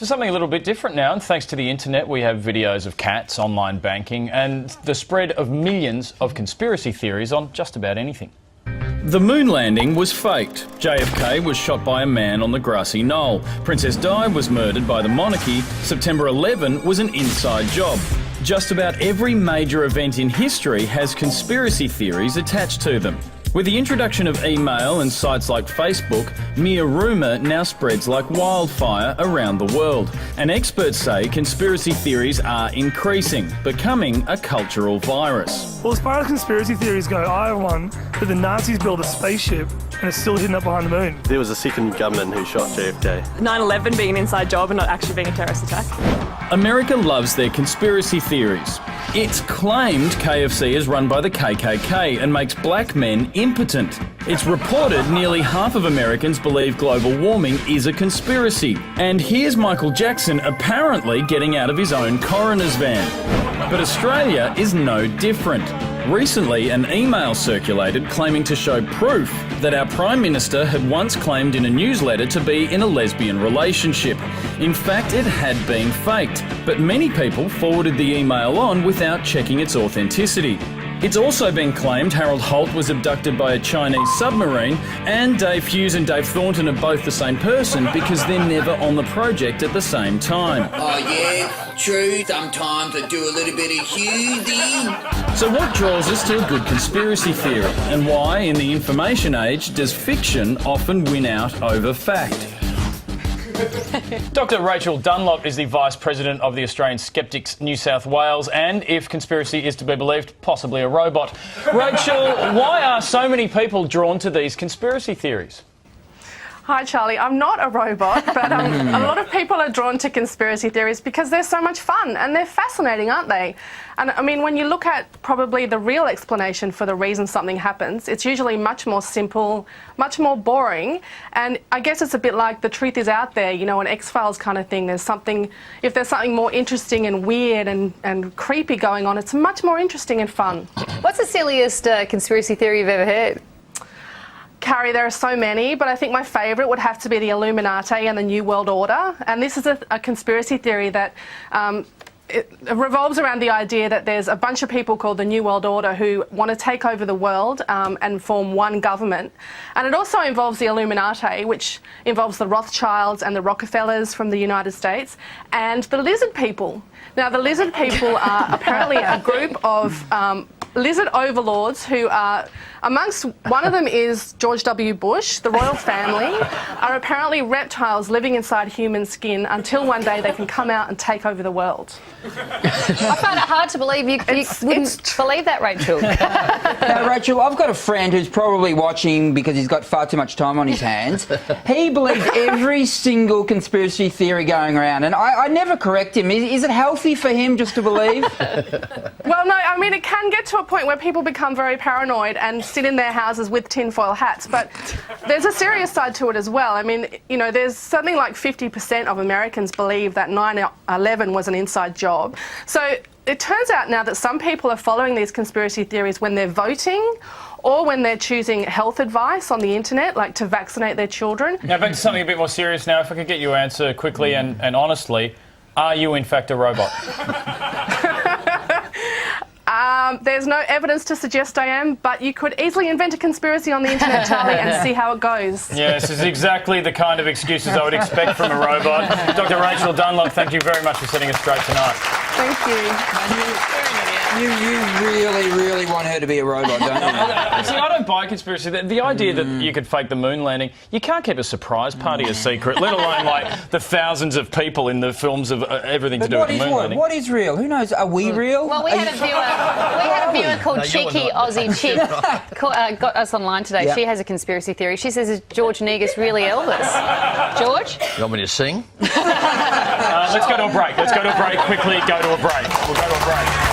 So something a little bit different now, and thanks to the internet we have videos of cats, online banking and the spread of millions of conspiracy theories on just about anything. The moon landing was faked. JFK was shot by a man on the grassy knoll. Princess Di was murdered by the monarchy. September 11 was an inside job. Just about every major event in history has conspiracy theories attached to them. With the introduction of email and sites like Facebook, mere rumour now spreads like wildfire around the world. And experts say conspiracy theories are increasing, becoming a cultural virus. Well, as far as conspiracy theories go, I have one that the Nazis built a spaceship and it's still hidden up behind the moon. There was a second gunman who shot JFK. 9/11 being an inside job and not actually being a terrorist attack. America loves their conspiracy theories. It's claimed KFC is run by the KKK and makes black men impotent. It's reported nearly half of Americans believe global warming is a conspiracy. And here's Michael Jackson apparently getting out of his own coroner's van. But Australia is no different. Recently, an email circulated claiming to show proof that our Prime Minister had once claimed in a newsletter to be in a lesbian relationship. In fact, it had been faked, but many people forwarded the email on without checking its authenticity. It's also been claimed Harold Holt was abducted by a Chinese submarine, and Dave Hughes and Dave Thornton are both the same person because they're never on the project at the same time. Oh yeah, true, sometimes I do a little bit of Hughesy. So what draws us to a good conspiracy theory, and why, in the information age, does fiction often win out over fact? Dr. Rachel Dunlop is the Vice President of the Australian Skeptics New South Wales and, if conspiracy is to be believed, possibly a robot. Rachel, why are so many people drawn to these conspiracy theories? Hi Charlie, I'm not a robot, but a lot of people are drawn to conspiracy theories because they're so much fun and they're fascinating, aren't they? And I mean, when you look at probably the real explanation for the reason something happens, it's usually much more simple, much more boring, and I guess it's a bit like the truth is out there, you know, an X-Files kind of thing. There's something, if there's something more interesting and weird and creepy going on, it's much more interesting and fun. What's the silliest conspiracy theory you've ever heard? Carrie, there are so many, but I think my favourite would have to be the Illuminati and the New World Order. And this is a conspiracy theory that it revolves around the idea that there's a bunch of people called the New World Order who want to take over the world and form one government. And it also involves the Illuminati, which involves the Rothschilds and the Rockefellers from the United States, and the Lizard People. Now, the Lizard People are apparently a group of lizard overlords who are, amongst one of them is George W. Bush. The royal family are apparently reptiles living inside human skin until one day they can come out and take over the world. I find it hard to believe you wouldn't believe that, Rachel. Now, Rachel, I've got a friend who's probably watching because he's got far too much time on his hands. He believes every single conspiracy theory going around, and I never correct him. Is it healthy for him just to believe? Well, no, I mean, it can get to a point where people become very paranoid and sit in their houses with tinfoil hats, but there's a serious side to it as well. I mean, you know, there's something like 50% of Americans believe that 9/11 was an inside job. So it turns out now that some people are following these conspiracy theories when they're voting or when they're choosing health advice on the internet, like to vaccinate their children. Now, back to something a bit more serious now. If I could get your answer quickly and honestly, are you in fact a robot? There's no evidence to suggest I am, but you could easily invent a conspiracy on the internet, Charlie, and see how it goes. Yes, this is exactly the kind of excuses I would expect from a robot. Dr. Rachel Dunlop, thank you very much for setting us straight tonight. Thank you. You really want her to be a robot, don't you? See, I don't buy conspiracy. The idea that you could fake the moon landing, you can't keep a surprise party a secret, let alone like the thousands of people in the films of everything to do with the moon landing. What is real? Who knows? Are we real? Well, we had a viewer called Cheeky Aussie Chick got us online today. Yep. She has a conspiracy theory. She says, is George Negus really Elvis? George? You want me to sing? Let's go to a break. Let's go to a break quickly. Go to a break. We'll go to a break.